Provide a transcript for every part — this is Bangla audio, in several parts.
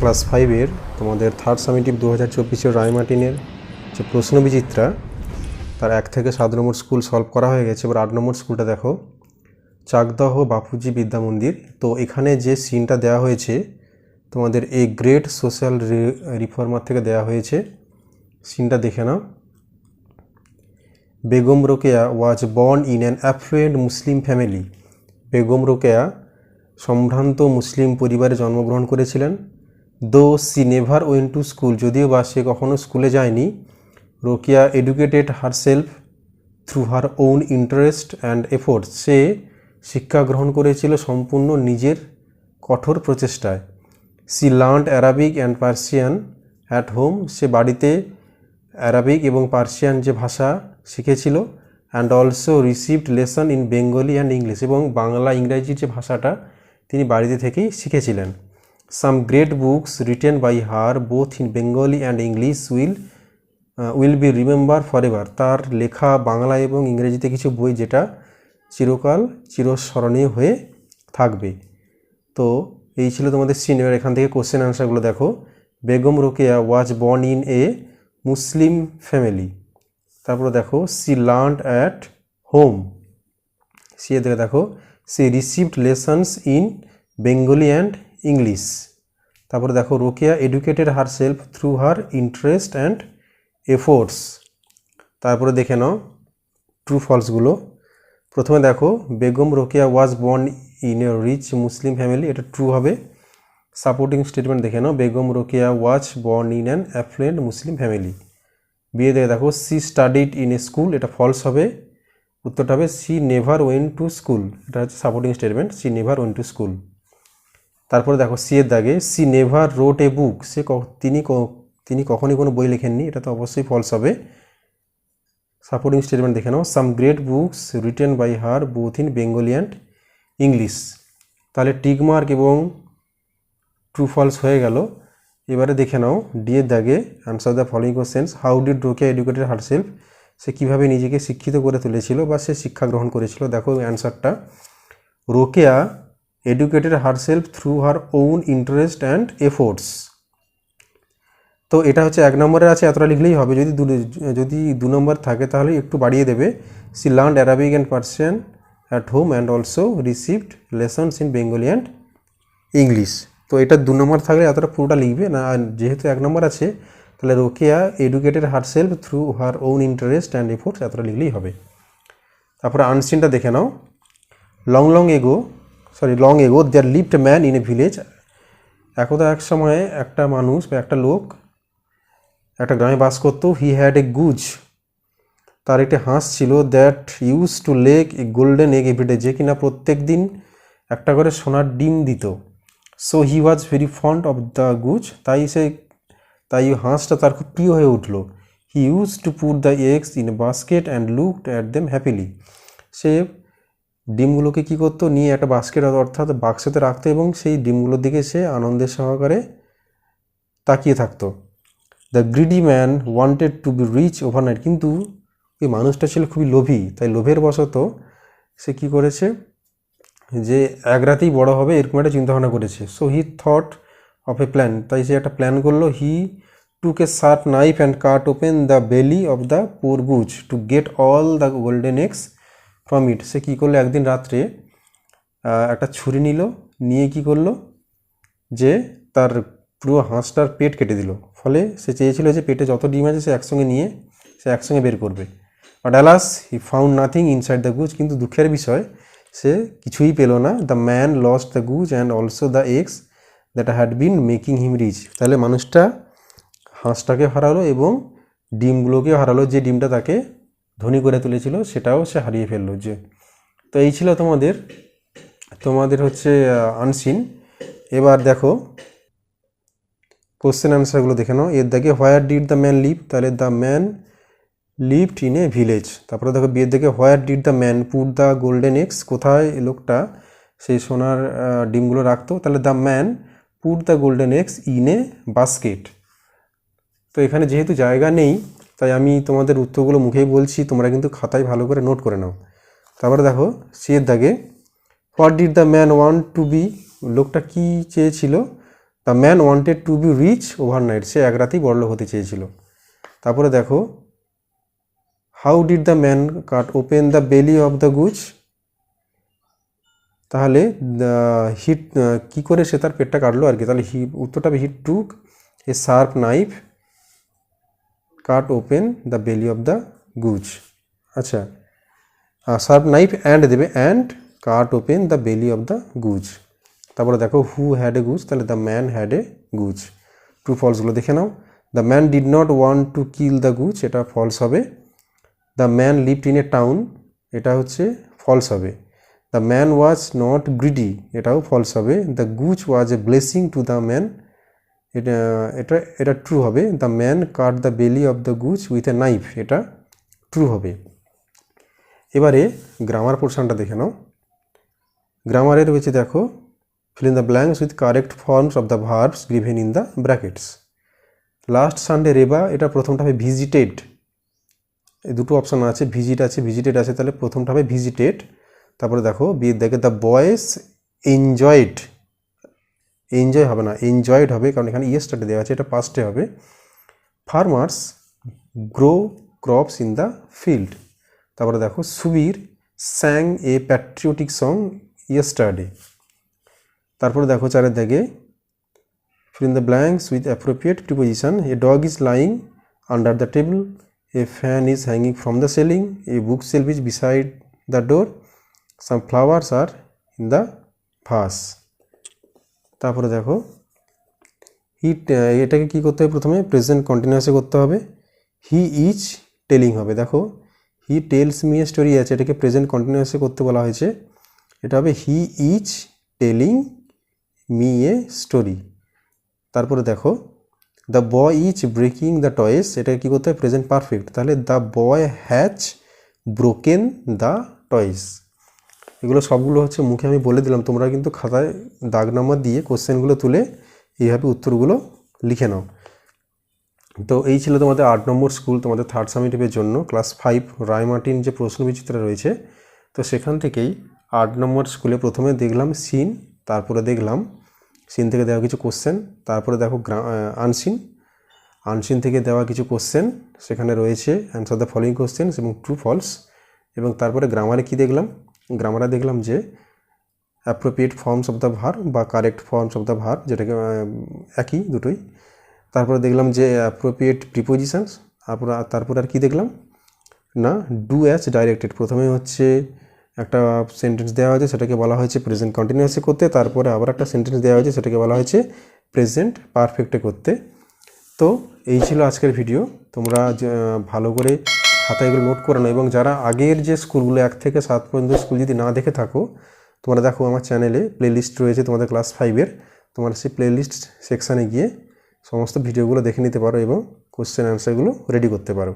ক্লাস 5-এর তোমাদের থার্ড সামেটিভ 2024-এর রায়মার্টিনের যে প্রশ্ন বিচিত্রা তার 1 থেকে 7 নম্বর স্কুল সলভ করা হয়ে গেছে। এবার 8 নম্বর স্কুলটা দেখো, চাকদহ বাপুজি বিদ্যা মন্দির। তো এখানে যে সিনটা দেওয়া হয়েছে তোমাদের এ গ্রেট সোশ্যাল রিফর্মার থেকে দেওয়া হয়েছে। সিনটা দেখে নাও। Begum Rokeya was born in an affluent Muslim family. Begum Rokeya সম্ভ্রান্ত মুসলিম পরিবারে জন্মগ্রহণ করেছিলেন। Though she never went to school, যদিও বা সে কখনো স্কুলে যায়নি। Rokeya educated herself through her own interest and efforts, সে শিক্ষা গ্রহণ করেছিল সম্পূর্ণ নিজের কঠোর প্রচেষ্টায়। She learned Arabic and Persian at home, সে বাড়িতে অ্যারাবিক এবং পার্সিয়ান যে ভাষা শিখেছিল। And also received lesson in Bengali and English, এবং বাংলা ইংরাজির যে ভাষাটা তিনি বাড়িতে থেকেই শিখেছিলেন। Some great books written by her both in Bengali and English will be remember for ever, তার লেখা বাংলা এবং ইংরেজিতে কিছু বই যেটা চিরকাল চিরস্মরণীয় হয়ে থাকবে। তো এই ছিল তোমাদের সিন। এবার এখান থেকে কোশ্চেন অ্যান্সারগুলো দেখো। Begum Rokeya was born in a Muslim family. তারপরে দেখো she learned at home, C এর দিকে দেখো she received lessons in Bengali and English. তারপরে দেখো Rokeya educated herself through her interest and efforts. তারপরে দেখে নাও ট্রু ফলসগুলো। প্রথমে দেখো Begum Rokeya was born in a rich Muslim family, এটা ট্রু হবে। সাপোর্টিং স্টেটমেন্ট দেখে নাও, Begum Rokeya was born in an affluent Muslim family. বিয়ে দেখে দেখো she studied in a school, এটা ফলস হবে। উত্তরটা হবে she never went to school, এটা হচ্ছে supporting statement, she never went to school. তারপরে দেখো সি এর দাগে সি নেভার রোট এ বুক, তিনি কখনই কোনো বই লেখেননি, এটা তো অবশ্যই ফলস হবে। সাপোর্টিং স্টেটমেন্ট দেখে নাও, some great books written by her both in Bengali and English. তাহলে টিক মার্ক এবং ট্রু ফলস হয়ে গেল। এবারে দেখে নাও ডি এর দাগে answer the following questions. How did Rokeya educated herself, সে কীভাবে নিজেকে শিক্ষিত করে তুলেছিল বা সে শিক্ষা গ্রহণ করেছিল। দেখো অ্যান্সারটা, Rokeya educated herself through her own interest and efforts. তো এটা হচ্ছে 1 নম্বরে আছে, এতটা লিখলেই হবে। যদি 2 নম্বর থাকে তাহলে একটু বাড়িয়ে দেবে। She learned Arabic and Persian at home and also received lessons in Bengali and English. তো এটা 2 নম্বর থাকলে এতটা পুরোটা লিখবে না, যেহেতু 1 নম্বর আছে তাহলে Rokeya educated herself through her own interest and efforts এতটা লিখলেই হবে। তারপরে আনসিনটা দেখে নাও। Long ago there lived man in a village, একদা এক সময়ে একটা মানুষ বা একটা লোক একটা গ্রামে বাস করতো। হি হ্যাড এ গুজ, তার একটি হাঁস ছিল। That use to lay a golden egg everyday, যে কিনা প্রত্যেক দিন একটা করে সোনার ডিম দিত। So he was very fond of the goose, তাই হাঁসটা তার খুব প্রিয় হয়ে উঠল। He use to put the eggs in a basket and looked at them happily, সে ডিমগুলোকে কী করতো, নিয়ে একটা বাস্কেট অর্থাৎ বাক্সতে রাখতো এবং সেই ডিমগুলোর দিকে সে আনন্দের সহকারে তাকিয়ে থাকতো। The greedy man wanted to be rich overnight, কিন্তু ওই মানুষটা ছিল খুবই লোভী, তাই লোভের বশত সে কী করেছে, যে এক রাতেই বড় হবে এরকম একটা চিন্তাভাবনা করেছে। So he thought of a plan, তাই সে একটা প্ল্যান করলো। He took a sharp knife and cut open the belly of the poor goose to get all the golden eggs from it. সে কী করলো, একদিন রাত্রে একটা ছুরি নিয়ে কী করলো, যে তার পুরো হাঁসটার পেট কেটে দিল। ফলে সে চেয়েছিল যে পেটে যত ডিম আছে সে একসঙ্গে বের করবে। But alas he found nothing inside the goose, কিন্তু দুঃখের বিষয় সে কিছুই পেল না। The man lost the goose and also the eggs that had been making him rich, তাহলে মানুষটা হাঁসটাকে হারালো এবং ডিমগুলোকেও হারালো, যে ডিমটা তাকে ধনী করে তুলেছিল সেটাও সে হারিয়ে ফেললো। তো এই ছিল তোমাদের হচ্ছে আনসিন। এবার দেখো কোশ্চেন অ্যান্সারগুলো দেখে নাও। এর দেখে where did the man live, তাহলে the man lived in a village. তারপরে দেখো বিয়ের দেখে where did the man put the golden eggs, কোথায় লোকটা সেই সোনার ডিমগুলো রাখতো, তাহলে the man put the golden eggs in a basket. তো এখানে যেহেতু জায়গা নেই তাই আমি তোমাদের উত্তরগুলো মুখেই বলছি, তোমরা কিন্তু খাতায় ভালো করে নোট করে নাও। তারপরে দেখো সি এর দাগে what did the man want to be, লোকটা কী চেয়েছিল, the man wanted to be rich overnight, সে এক রাতেই বড়লোক হতে চেয়েছিল। তারপরে দেখো how did the man cut open the belly of the goose, তাহলে হিট কী করে সে তার পেটটা কাটলো আর কি, তাহলে উত্তরটা হবে he took a sharp knife cut open the belly of the goose. আচ্ছা, শার্প নাইফ অ্যান্ড দেবে, and cut open the belly of the goose. তারপরে দেখো হু হ্যাড এ গুজ, তাহলে the man had a goose. True ফলসগুলো দেখে নাও। The man did not want to kill the goose, এটা ফলস হবে। The man lived in a town, এটা হচ্ছে ফলস হবে। The man was not greedy, এটাও ফলস হবে। The goose was A blessing to the man, এটা এটা এটা ট্রু হবে। The man cut the belly of the Goodge with a knife, এটা ট্রু হবে। এবারে গ্রামার পোর্শনটা দেখে নাও। গ্রামারে রয়েছে দেখো fill in the blanks with correct forms of the verbs given in the brackets. Last Sunday Reba, এটা প্রথমটা হবে ভিজিটেড, এই দুটো অপশান আছে, ভিজিট আছে ভিজিটেড আছে, তাহলে প্রথমটা হবে ভিজিটেড। তারপরে দেখো দেখে দ্য বয়েজ এনজয়েড, এনজয় হবে না, এনজয়েড হবে, কারণ এখানে ইয়েস্টারডে দেওয়া আছে, এটা পাস্টে হবে। Farmers grow crops in the field. তারপরে দেখো সুবীর স্যাং এ প্যাট্রিওটিক সং ইয়েস্টারডে। তারপরে দেখো চারের দাগে fill in the blanks with appropriate preposition. A dog is lying under the table, a fan is hanging from the ceiling, a bookshelf is beside the door, some flowers are in the vase. তারপরে দেখো এটাকে কি করতে হবে, প্রথমে প্রেজেন্ট কন্টিনিউয়াসে করতে হবে। হি ইজ টেলিং হবে, দেখো he tells me a story আছে, এটাকে প্রেজেন্ট কন্টিনিউয়াসে করতে বলা হয়েছে, এটা হবে he is telling me a story. তারপরে দেখো the boy is breaking the toys, এটাকে কী করতে হবে, প্রেজেন্ট পারফেক্ট, তাহলে the boy has broken the toys. এগুলো সবগুলো হচ্ছে মুখে আমি বলে দিলাম, তোমরা কিন্তু খাতায় দাগ নাম্বার দিয়ে কোশ্চেনগুলো তুলে এইভাবে উত্তরগুলো লিখে নাও। তো এই ছিল তোমাদের 8 নম্বর স্কুল, তোমাদের থার্ড সামেটিভের জন্য ক্লাস 5 রায়মার্টিন যে প্রশ্নবিচিত্রা রয়েছে, তো সেখান থেকেই 8 নম্বর স্কুলে প্রথমে দেখলাম সিন, তারপরে দেখলাম সিন থেকে দেওয়া কিছু কোশ্চেন, তারপরে দেখো আনসিন, আনসিন থেকে দেওয়া কিছু কোশ্চেন, সেখানে রয়েছে অ্যান্সার দ্য ফলোইং কোশ্চেন্স এবং ট্রু ফলস। এবং তারপরে গ্রামারে কি দেখলাম, গ্রামারে দেখলাম যে appropriate forms of the verb বা correct forms of the verb, যেটাকে একই দুটোই। তারপরে দেখলাম যে অ্যাপ্রোপ্রিয়েট প্রিপোজিশনস। তারপরে আর কি দেখলাম না, ডু অ্যাজ ডাইরেক্টেড, প্রথমে হচ্ছে একটা সেন্টেন্স দেওয়া হয়েছে, সেটাকে বলা হয়েছে প্রেজেন্ট কন্টিনিউয়াসে করতে, তারপরে আবার একটা সেন্টেন্স দেওয়া হয়েছে, সেটাকে বলা হয়েছে প্রেজেন্ট পারফেক্টে করতে। তো এই ছিল আজকের ভিডিও, তোমরা ভালো করে খাতায় এগুলো নোট করে নাও। এবং যারা আগের যে স্কুলগুলো 1 থেকে 7 পর্যন্ত স্কুল যদি না দেখে থাকো, তোমরা দেখো আমার চ্যানেলে প্লেলিস্ট রয়েছে তোমাদের ক্লাস 5-এর, তোমরা সেই প্লেলিস্ট সেকশানে গিয়ে সমস্ত ভিডিওগুলো দেখে নিতে পারো এবং কোশ্চেন অ্যান্সারগুলো রেডি করতে পারো।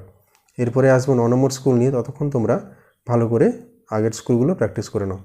এরপরে আসবো 9 নম্বর স্কুল নিয়ে, ততক্ষণ তোমরা ভালো করে আগের স্কুলগুলো প্র্যাকটিস করে নাও।